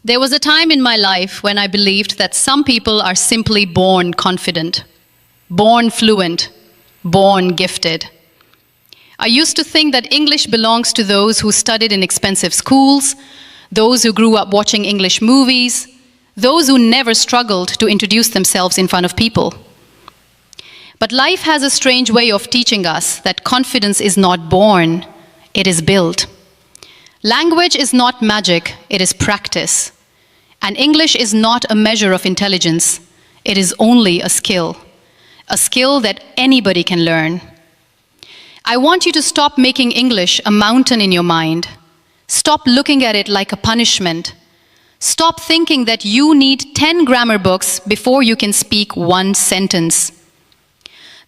There was a time in my life when I believed that some people are simply born confident, born fluent, born gifted. I used to think that English belongs to those who studied in expensive schools, those who grew up watching English movies, those who never struggled to introduce themselves in front of people. But life has a strange way of teaching us that confidence is not born, it is built. Language is not magic, it is practice. And English is not a measure of intelligence, it is only a skill that anybody can learn. I want you to stop making English a mountain in your mind. Stop looking at it like a punishment. Stop thinking that you need 10 grammar books before you can speak one sentence.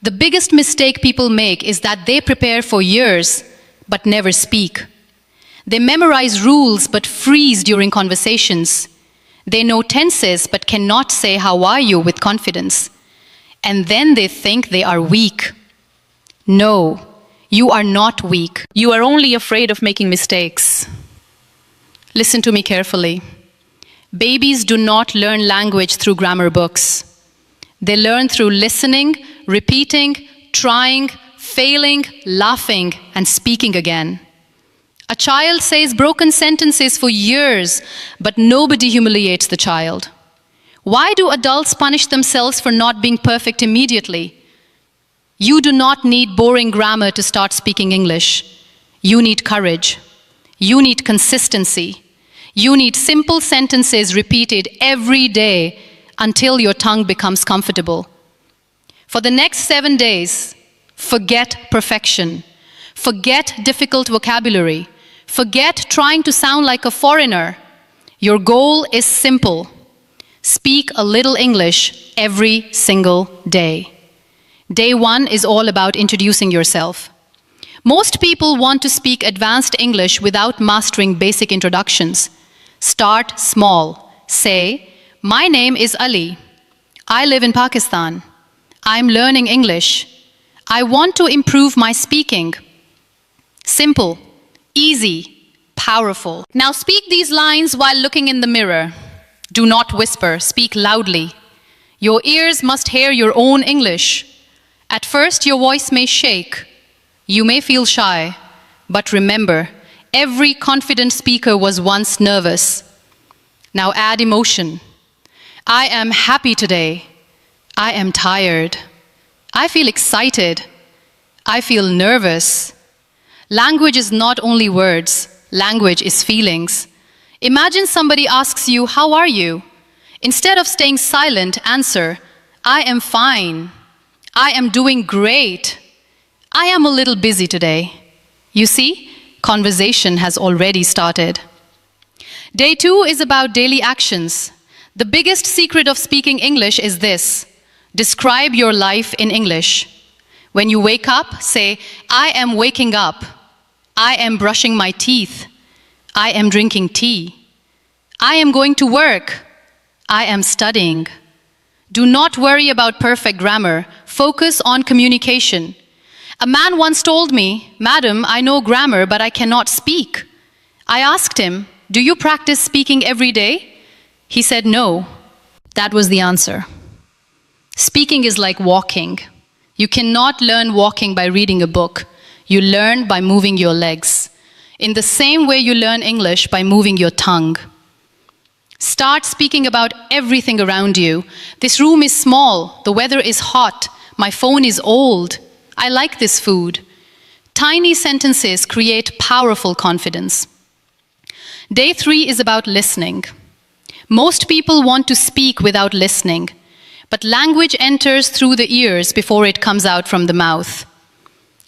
The biggest mistake people make is that they prepare for years but never speak. They memorize rules but freeze during conversations. They know tenses but cannot say "how are you" with confidence. And then they think they are weak. No, you are not weak. You are only afraid of making mistakes. Listen to me carefully. Babies do not learn language through grammar books. They learn through listening, repeating, trying, failing, laughing, and speaking again. A child says broken sentences for years, but nobody humiliates the child. Why do adults punish themselves for not being perfect immediately? You do not need boring grammar to start speaking English. You need courage. You need consistency. You need simple sentences repeated every day until your tongue becomes comfortable. For the next 7 days, forget perfection. Forget difficult vocabulary. Forget trying to sound like a foreigner. Your goal is simple. Speak a little English every single day. Day 1 is all about introducing yourself. Most people want to speak advanced English without mastering basic introductions. Start small. Say, "My name is Ali. I live in Pakistan. I'm learning English. I want to improve my speaking." Simple, easy, powerful. Now speak these lines while looking in the mirror. Do not whisper, speak loudly. Your ears must hear your own English. At first, your voice may shake. You may feel shy, but remember, every confident speaker was once nervous. Now add emotion. I am happy today. I am tired. I feel excited. I feel nervous. Language is not only words, language is feelings. Imagine somebody asks you, "How are you?" Instead of staying silent, answer, "I am fine. I am doing great. I am a little busy today." You see, conversation has already started. Day 2 is about daily actions. The biggest secret of speaking English is this: describe your life in English. When you wake up, say, "I am waking up. I am brushing my teeth. I am drinking tea. I am going to work. I am studying." Do not worry about perfect grammar. Focus on communication. A man once told me, "Madam, I know grammar, but I cannot speak." I asked him, "Do you practice speaking every day?" He said, "No." That was the answer. Speaking is like walking. You cannot learn walking by reading a book. You learn by moving your legs. In the same way you learn English by moving your tongue. Start speaking about everything around you. This room is small. The weather is hot. My phone is old. I like this food. Tiny sentences create powerful confidence. Day 3 is about listening. Most people want to speak without listening, but language enters through the ears before it comes out from the mouth.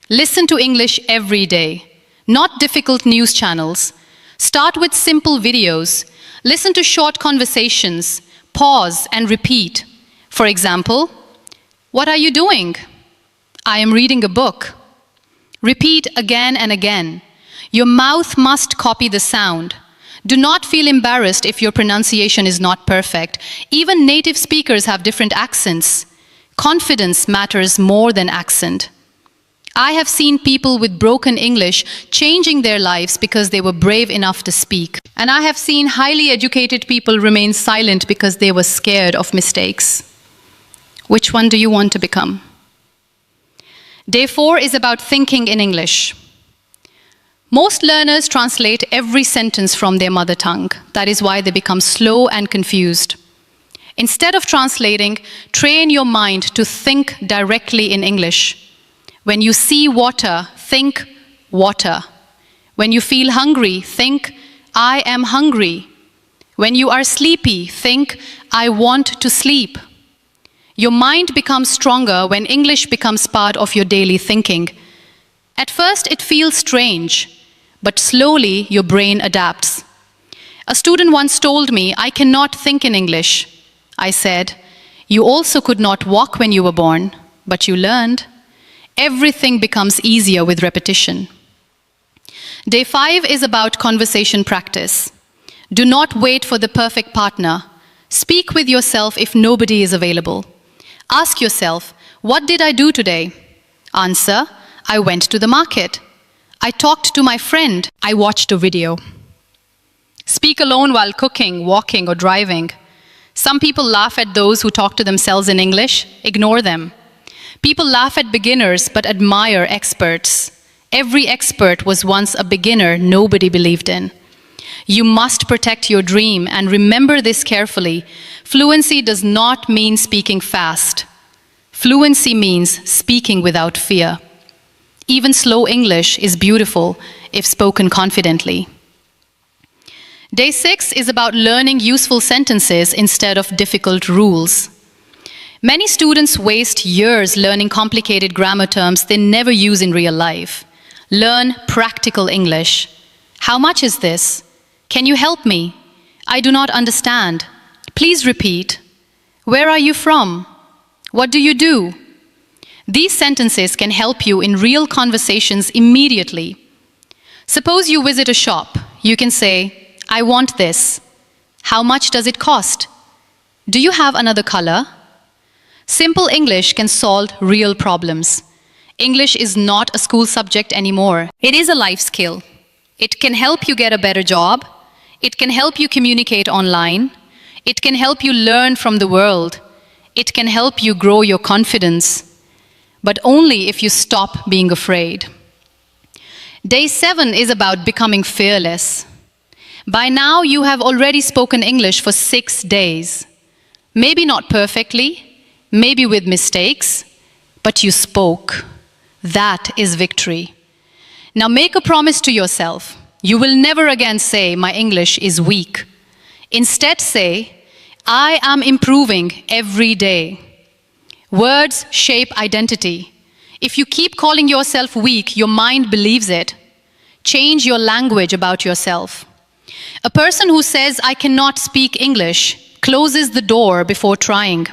Listen to English every day, not difficult news channels. Start with simple videos. Listen to short conversations. Pause and repeat. For example, "What are you doing?" "I am reading a book." Repeat again and again. Your mouth must copy the sound. Do not feel embarrassed if your pronunciation is not perfect. Even native speakers have different accents. Confidence matters more than accent. I have seen people with broken English changing their lives because they were brave enough to speak. And I have seen highly educated people remain silent because they were scared of mistakes. Which one do you want to become? Day 4 is about thinking in English. Most learners translate every sentence from their mother tongue. That is why they become slow and confused. Instead of translating, train your mind to think directly in English. When you see water, think water. When you feel hungry, think I am hungry. When you are sleepy, think I want to sleep. Your mind becomes stronger when English becomes part of your daily thinking. At first, it feels strange, but slowly your brain adapts. A student once told me, I cannot think in English. I said, you also could not walk when you were born, but you learned. Everything becomes easier with repetition. Day 5 is about conversation practice. Do not wait for the perfect partner. Speak with yourself if nobody is available. Ask yourself, what did I do today? Answer, I went to the market. I talked to my friend. I watched a video. Speak alone while cooking, walking, or driving. Some people laugh at those who talk to themselves in English. Ignore them. People laugh at beginners but admire experts. Every expert was once a beginner nobody believed in. You must protect your dream and remember this carefully. Fluency does not mean speaking fast. Fluency means speaking without fear. Even slow English is beautiful if spoken confidently. Day 6 is about learning useful sentences instead of difficult rules. Many students waste years learning complicated grammar terms they never use in real life. Learn practical English. How much is this? Can you help me? I do not understand. Please repeat. Where are you from? What do you do? These sentences can help you in real conversations immediately. Suppose you visit a shop. You can say, I want this. How much does it cost? Do you have another color? Simple English can solve real problems. English is not a school subject anymore. It is a life skill. It can help you get a better job. It can help you communicate online. It can help you learn from the world. It can help you grow your confidence. But only if you stop being afraid. Day 7 is about becoming fearless. By now, you have already spoken English for 6 days. Maybe not perfectly, maybe with mistakes, but you spoke. That is victory. Now make a promise to yourself. You will never again say, my English is weak. Instead say, I am improving every day. Words shape identity. If you keep calling yourself weak, your mind believes it. Change your language about yourself. A person who says, I cannot speak English, closes the door before trying.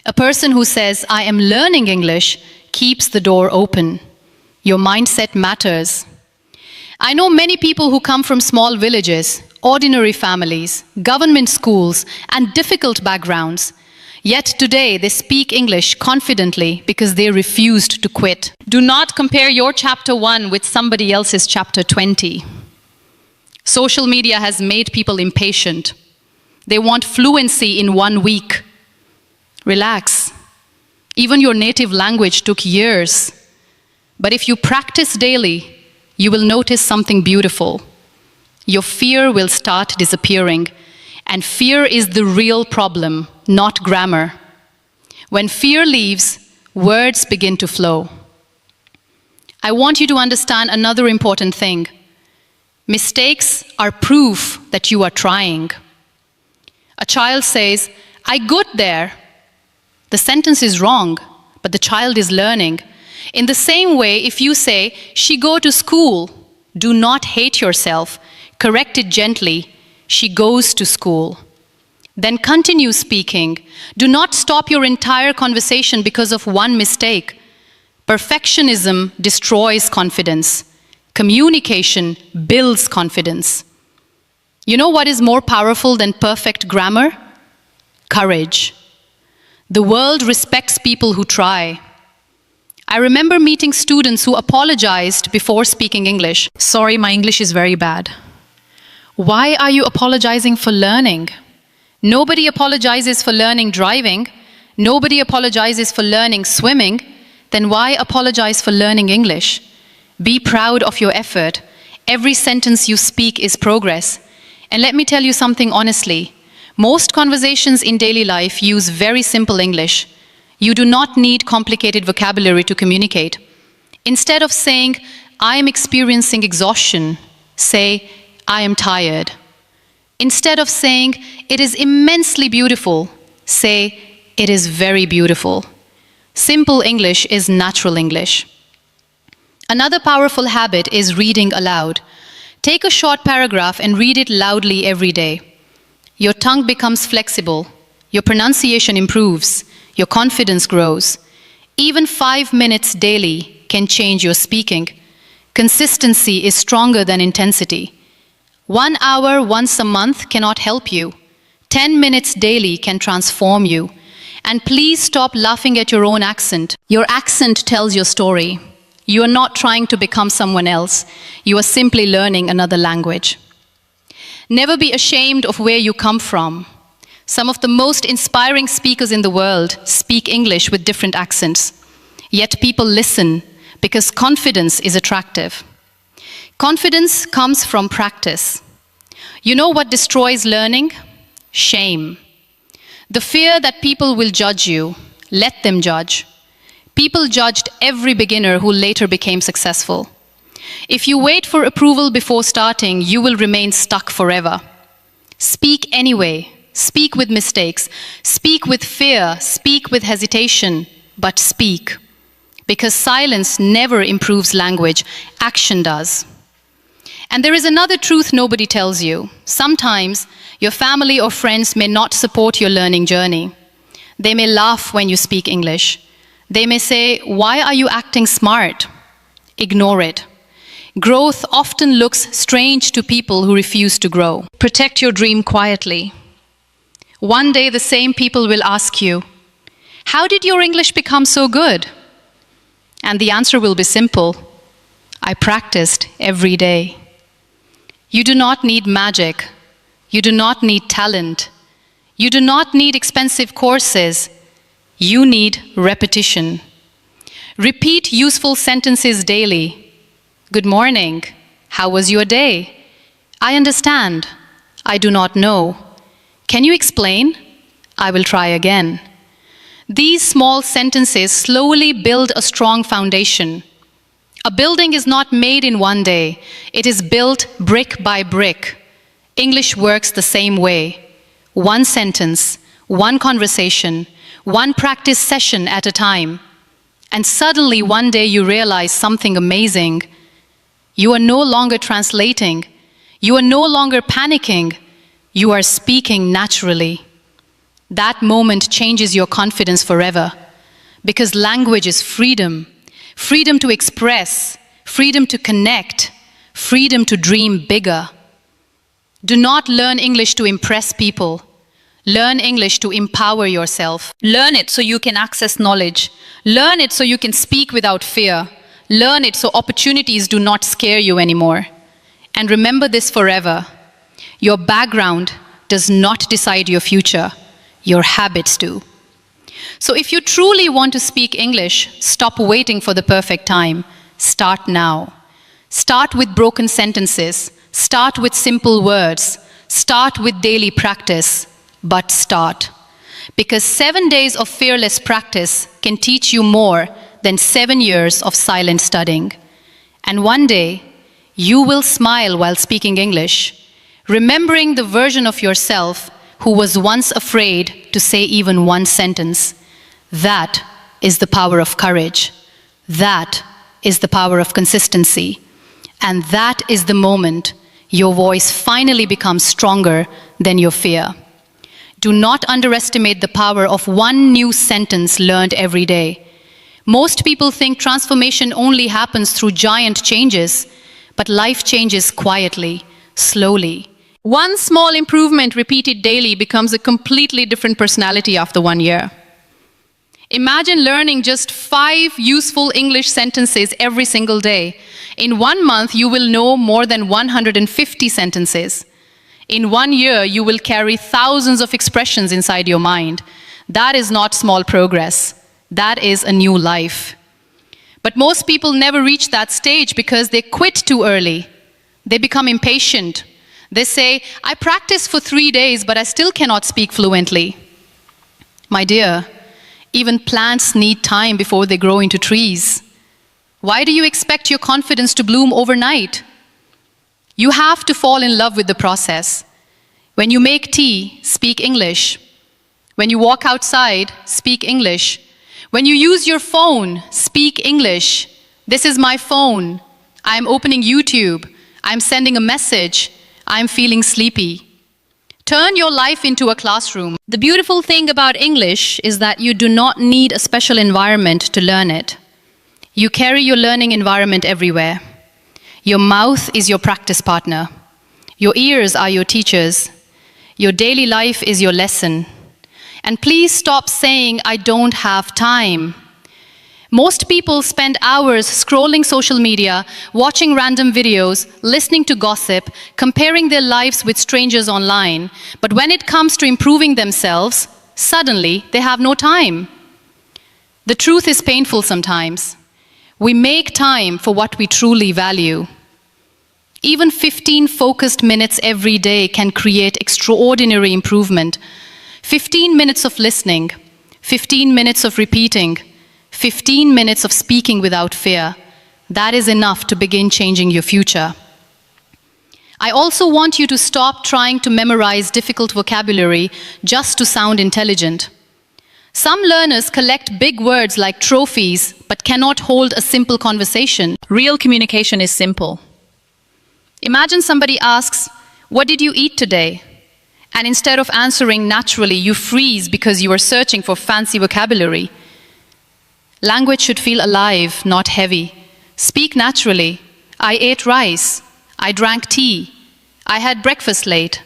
A person who says, I am learning English, keeps the door open. Your mindset matters. I know many people who come from small villages, ordinary families, government schools, and difficult backgrounds. Yet today they speak English confidently because they refused to quit. Do not compare your chapter 1 with somebody else's chapter 20. Social media has made people impatient. They want fluency in 1 week. Relax. Even your native language took years. But if you practice daily, you will notice something beautiful. Your fear will start disappearing. And fear is the real problem, not grammar. When fear leaves, words begin to flow. I want you to understand another important thing. Mistakes are proof that you are trying. A child says, I got there. The sentence is wrong, but the child is learning. In the same way, if you say, she go to school, do not hate yourself. Correct it gently. She goes to school. Then continue speaking. Do not stop your entire conversation because of one mistake. Perfectionism destroys confidence. Communication builds confidence. You know what is more powerful than perfect grammar? Courage. The world respects people who try. I remember meeting students who apologized before speaking English. Sorry, my English is very bad. Why are you apologizing for learning? Nobody apologizes for learning driving. Nobody apologizes for learning swimming. Then why apologize for learning English? Be proud of your effort. Every sentence you speak is progress. And let me tell you something honestly. Most conversations in daily life use very simple English. You do not need complicated vocabulary to communicate. Instead of saying, I am experiencing exhaustion, say, I am tired. Instead of saying, it is immensely beautiful, say, it is very beautiful. Simple English is natural English. Another powerful habit is reading aloud. Take a short paragraph and read it loudly every day. Your tongue becomes flexible. Your pronunciation improves. Your confidence grows. Even 5 minutes daily can change your speaking. Consistency is stronger than intensity. 1 hour once a month cannot help you. 10 minutes daily can transform you. And please stop laughing at your own accent. Your accent tells your story. You are not trying to become someone else. You are simply learning another language. Never be ashamed of where you come from. Some of the most inspiring speakers in the world speak English with different accents. Yet people listen because confidence is attractive. Confidence comes from practice. You know what destroys learning? Shame. The fear that people will judge you. Let them judge. People judged every beginner who later became successful. If you wait for approval before starting, you will remain stuck forever. Speak anyway. Speak with mistakes. Speak with fear. Speak with hesitation. But speak. Because silence never improves language. Action does. And there is another truth nobody tells you. Sometimes your family or friends may not support your learning journey. They may laugh when you speak English. They may say, why are you acting smart? Ignore it. Growth often looks strange to people who refuse to grow. Protect your dream quietly. One day the same people will ask you, how did your English become so good? And the answer will be simple. I practiced every day. You do not need magic. You do not need talent. You do not need expensive courses. You need repetition. Repeat useful sentences daily. Good morning. How was your day? I understand. I do not know. Can you explain? I will try again. These small sentences slowly build a strong foundation. A building is not made in one day. It is built brick by brick. English works the same way. One sentence, one conversation, one practice session at a time. And suddenly one day you realize something amazing. You are no longer translating. You are no longer panicking. You are speaking naturally. That moment changes your confidence forever. Because language is freedom. Freedom to express. Freedom to connect. Freedom to dream bigger. Do not learn English to impress people. Learn English to empower yourself. Learn it so you can access knowledge. Learn it so you can speak without fear. Learn it so opportunities do not scare you anymore. And remember this forever. Your background does not decide your future. Your habits do. So if you truly want to speak English, stop waiting for the perfect time. Start now. Start with broken sentences. Start with simple words. Start with daily practice. But start. Because 7 days of fearless practice can teach you more than 7 years of silent studying. And one day, you will smile while speaking English, remembering the version of yourself who was once afraid to say even one sentence. That is the power of courage. That is the power of consistency. And that is the moment your voice finally becomes stronger than your fear. Do not underestimate the power of one new sentence learned every day. Most people think transformation only happens through giant changes, but life changes quietly, slowly. One small improvement repeated daily becomes a completely different personality after 1 year. Imagine learning just 5 useful English sentences every single day. In 1 month, you will know more than 150 sentences. In 1 year, you will carry thousands of expressions inside your mind. That is not small progress. That is a new life. But most people never reach that stage because they quit too early. They become impatient. They say, I practiced for 3 days, but I still cannot speak fluently. My dear, even plants need time before they grow into trees. Why do you expect your confidence to bloom overnight? You have to fall in love with the process. When you make tea, speak English. When you walk outside, speak English. When you use your phone, speak English. This is my phone. I'm opening YouTube. I'm sending a message. I'm feeling sleepy. Turn your life into a classroom. The beautiful thing about English is that you do not need a special environment to learn it. You carry your learning environment everywhere. Your mouth is your practice partner. Your ears are your teachers. Your daily life is your lesson. And please stop saying, I don't have time. Most people spend hours scrolling social media, watching random videos, listening to gossip, comparing their lives with strangers online. But when it comes to improving themselves, suddenly they have no time. The truth is painful sometimes. We make time for what we truly value. Even 15 focused minutes every day can create extraordinary improvement. 15 minutes of listening, 15 minutes of repeating, 15 minutes of speaking without fear. That is enough to begin changing your future. I also want you to stop trying to memorize difficult vocabulary just to sound intelligent. Some learners collect big words like trophies, but cannot hold a simple conversation. Real communication is simple. Imagine somebody asks, "What did you eat today?" And instead of answering naturally, you freeze because you are searching for fancy vocabulary. Language should feel alive, not heavy. Speak naturally. I ate rice. I drank tea. I had breakfast late.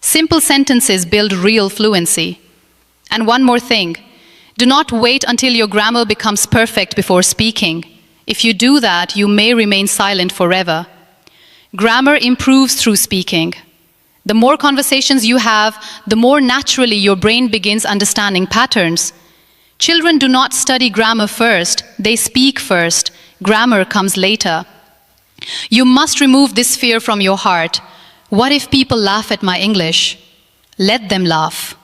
Simple sentences build real fluency. And one more thing, do not wait until your grammar becomes perfect before speaking. If you do that, you may remain silent forever. Grammar improves through speaking. The more conversations you have, the more naturally your brain begins understanding patterns. Children do not study grammar first, they speak first. Grammar comes later. You must remove this fear from your heart. What if people laugh at my English? Let them laugh.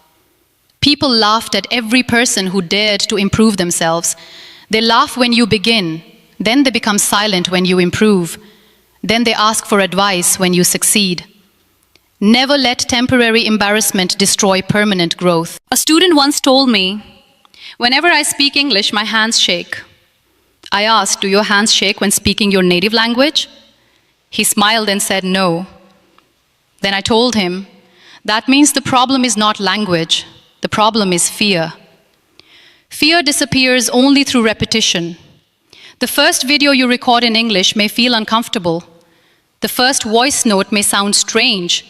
People laughed at every person who dared to improve themselves. They laugh when you begin, then they become silent when you improve. Then they ask for advice when you succeed. Never let temporary embarrassment destroy permanent growth. A student once told me, "Whenever I speak English, my hands shake." I asked, "Do your hands shake when speaking your native language?" He smiled and said, "No." Then I told him, "That means the problem is not language. The problem is fear." Fear disappears only through repetition. The first video you record in English may feel uncomfortable. The first voice note may sound strange.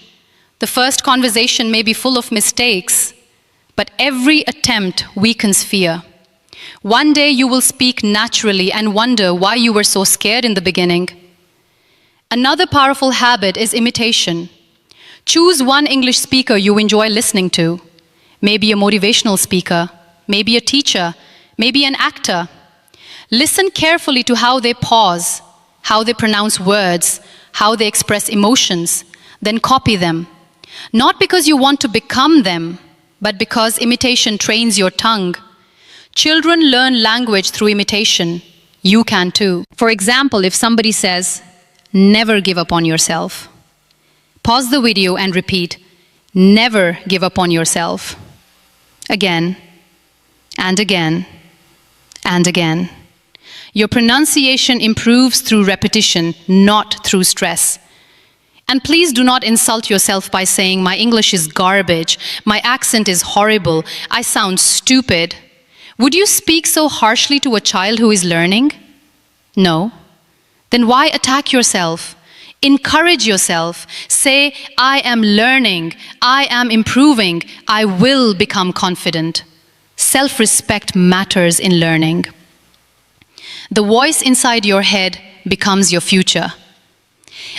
The first conversation may be full of mistakes. But every attempt weakens fear. One day you will speak naturally and wonder why you were so scared in the beginning. Another powerful habit is imitation. Choose one English speaker you enjoy listening to. Maybe a motivational speaker, maybe a teacher, maybe an actor. Listen carefully to how they pause, how they pronounce words, how they express emotions, then copy them. Not because you want to become them, but because imitation trains your tongue. Children learn language through imitation. You can too. For example, if somebody says, "Never give up on yourself," pause the video and repeat, "Never give up on yourself." Again, and again, and again. Your pronunciation improves through repetition, not through stress. And please do not insult yourself by saying, "My English is garbage, my accent is horrible, I sound stupid." Would you speak so harshly to a child who is learning? No. Then why attack yourself? Encourage yourself. Say, "I am learning, I am improving, I will become confident." Self-respect matters in learning. The voice inside your head becomes your future.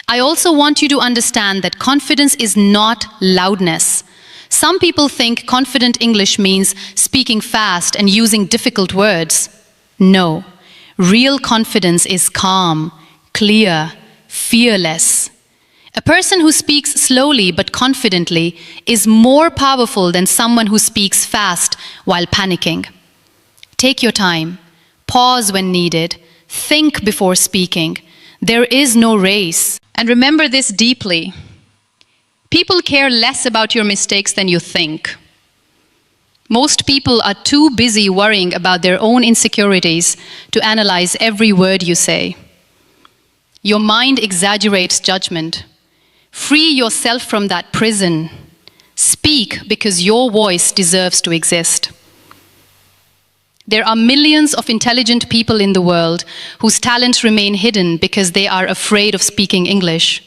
I also want you to understand that confidence is not loudness. Some people think confident English means speaking fast and using difficult words. No, real confidence is calm, clear, fearless. A person who speaks slowly but confidently is more powerful than someone who speaks fast while panicking. Take your time, pause when needed, think before speaking. There is no race. And remember this deeply. People care less about your mistakes than you think. Most people are too busy worrying about their own insecurities to analyze every word you say. Your mind exaggerates judgment. Free yourself from that prison. Speak because your voice deserves to exist. There are millions of intelligent people in the world whose talents remain hidden because they are afraid of speaking English.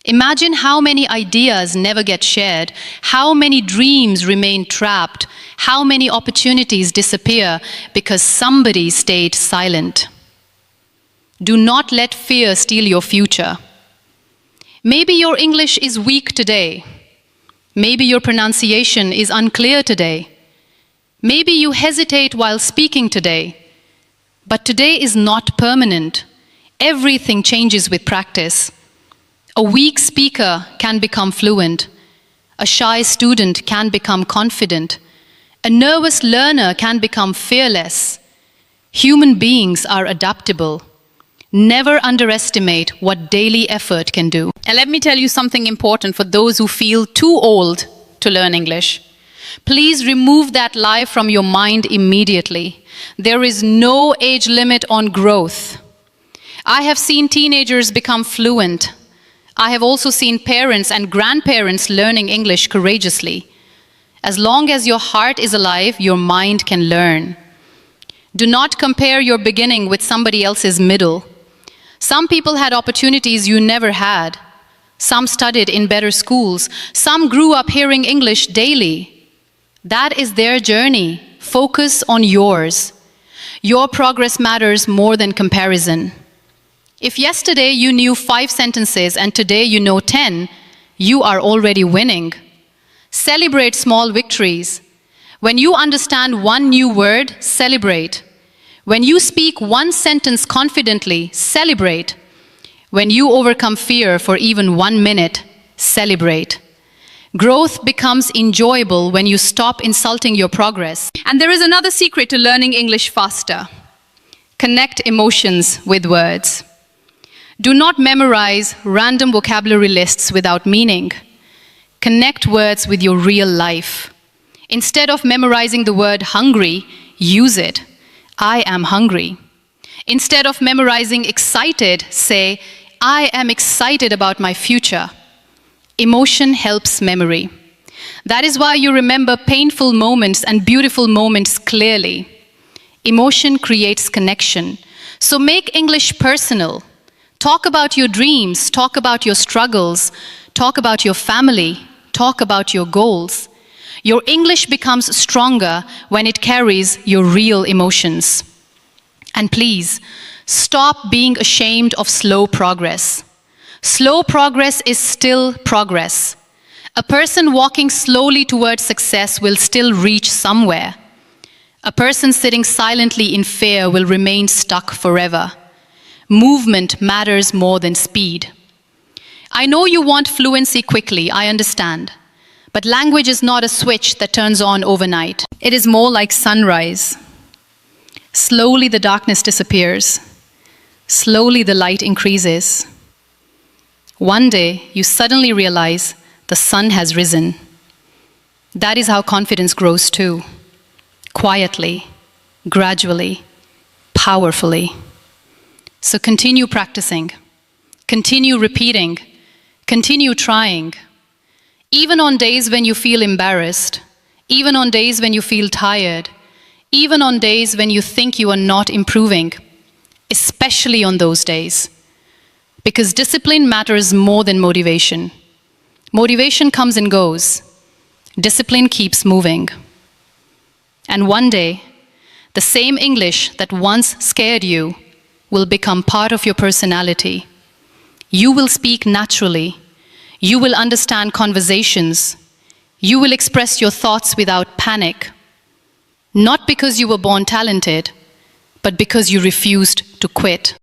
Imagine how many ideas never get shared, how many dreams remain trapped, how many opportunities disappear because somebody stayed silent. Do not let fear steal your future. Maybe your English is weak today. Maybe your pronunciation is unclear today. Maybe you hesitate while speaking today. But today is not permanent. Everything changes with practice. A weak speaker can become fluent. A shy student can become confident. A nervous learner can become fearless. Human beings are adaptable. Never underestimate what daily effort can do. And let me tell you something important for those who feel too old to learn English. Please remove that lie from your mind immediately. There is no age limit on growth. I have seen teenagers become fluent. I have also seen parents and grandparents learning English courageously. As long as your heart is alive, your mind can learn. Do not compare your beginning with somebody else's middle. Some people had opportunities you never had. Some studied in better schools. Some grew up hearing English daily. That is their journey. Focus on yours. Your progress matters more than comparison. If yesterday you knew 5 sentences and today you know 10, you are already winning. Celebrate small victories. When you understand one new word, celebrate. When you speak one sentence confidently, celebrate. When you overcome fear for even 1 minute, celebrate. Growth becomes enjoyable when you stop insulting your progress. And there is another secret to learning English faster. Connect emotions with words. Do not memorize random vocabulary lists without meaning. Connect words with your real life. Instead of memorizing the word hungry, use it. I am hungry. Instead of memorizing excited, say, I am excited about my future. Emotion helps memory. That is why you remember painful moments and beautiful moments clearly. Emotion creates connection. So make English personal. Talk about your dreams, talk about your struggles, talk about your family, talk about your goals. Your English becomes stronger when it carries your real emotions. And please, stop being ashamed of slow progress. Slow progress is still progress. A person walking slowly towards success will still reach somewhere. A person sitting silently in fear will remain stuck forever. Movement matters more than speed. I know you want fluency quickly, I understand. But language is not a switch that turns on overnight. It is more like sunrise. Slowly the darkness disappears. Slowly the light increases. One day you suddenly realize the sun has risen. That is how confidence grows too. Quietly, gradually, powerfully. So continue practicing, continue repeating, continue trying. Even on days when you feel embarrassed, even on days when you feel tired, even on days when you think you are not improving, especially on those days. Because discipline matters more than motivation. Motivation comes and goes. Discipline keeps moving. And one day, the same English that once scared you will become part of your personality. You will speak naturally. You will understand conversations. You will express your thoughts without panic. Not because you were born talented, but because you refused to quit.